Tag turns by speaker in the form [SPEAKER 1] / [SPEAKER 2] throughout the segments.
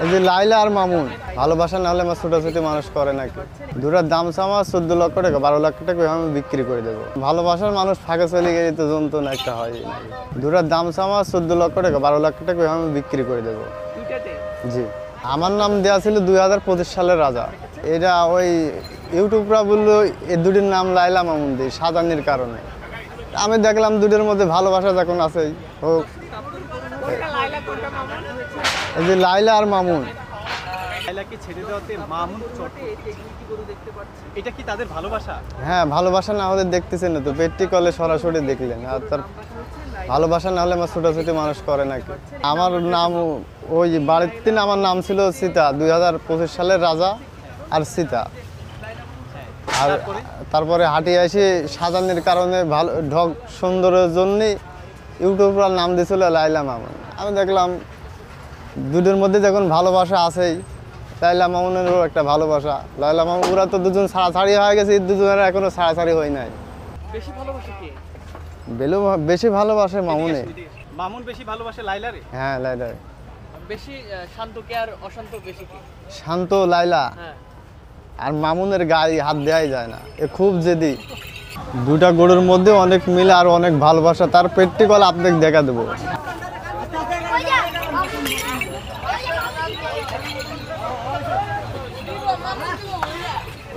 [SPEAKER 1] এই যে লাইলা আর মামুন ভালোবাসা না হলে আমার ছোটাছুটি মানুষ করে নাকি। দুটার দাম চামা 14 লক্ষ টাকা 12 লক্ষ টাকা আমি বিক্রি করে দেবো। ভালোবাসার মানুষ ফাঁকে চলে গেলে তো যন্ত্রণা একটা হয় নাকি। দুটার দাম চামা 14 লক্ষ টাকা 12 লক্ষ টাকা আমি বিক্রি করে দেবো। জি, আমার নাম দেওয়া ছিল 2025 সালের রাজা। এটা ওই ইউটিউবরা বললো এই দুটির নাম লাইলা মামুন দিই সাজানির কারণে। আমি দেখলাম দুটোর মধ্যে ভালোবাসা যখন আছে হোক। এই যে লাইলা আর মামুন,
[SPEAKER 2] লাইলাকে ছেড়ে দেওয়াতে মামুন এটা কি তাদের ভালোবাসা?
[SPEAKER 1] হ্যাঁ ভালোবাসা না হলে দেখতেছেন না তো, পেটটি কলে সরাসরি দেখলেন। আর তার ভালোবাসা না হলে আমার ছোটাছুটি মানুষ করে নাকি। আমার নাম ওই বাড়িতে আমার নাম ছিল সীতা, 2025 সালের রাজা আর সীতা। আর তারপরে হাঁটিয়ে এসে সাজানির কারণে ভালো ঢক সুন্দরের জন্যই ইউটিউবার নাম দিয়েছিল লাইলা মামুন। আমি দেখলাম দুটোর মধ্যে যখন ভালোবাসা আছেই, লাইলা মামুনেরও একটা ভালোবাসা। লাইলা মামুন ওরা তো দুজন ছাড়াছাড়ি হয়ে গেছে, দুজনের এখনো ছাড়াছাড়ি হয় নাই।
[SPEAKER 2] বেশি ভালোবাসে কে?
[SPEAKER 1] বেশি ভালোবাসে মামুনে।
[SPEAKER 2] মামুন বেশি ভালোবাসে লাইলারে?
[SPEAKER 1] হ্যাঁ লাইলা
[SPEAKER 3] বেশি। শান্ত কে আর অশান্ত বেশি কে?
[SPEAKER 1] শান্ত লাইলা, আর মামুনের গায়ে হাত দেওয়াই যায় না, এ খুব জেদি। দুটা গরুর মধ্যে অনেক মিল আর অনেক ভালোবাসা। তার পেটটি কল আপনাকে দেখা দেবো।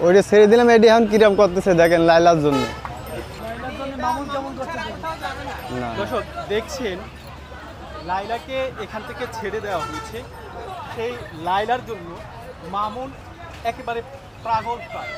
[SPEAKER 1] ওইটা ছেড়ে দিলাম, এটি এখন কিরম করতেছে দেখেন লাইলার জন্য।
[SPEAKER 2] দর্শক দেখছেন লাইলাকে এখান থেকে ছেড়ে দেওয়া হয়েছে, সেই লাইলার জন্য মামুন একেবারে পাগল প্রায়।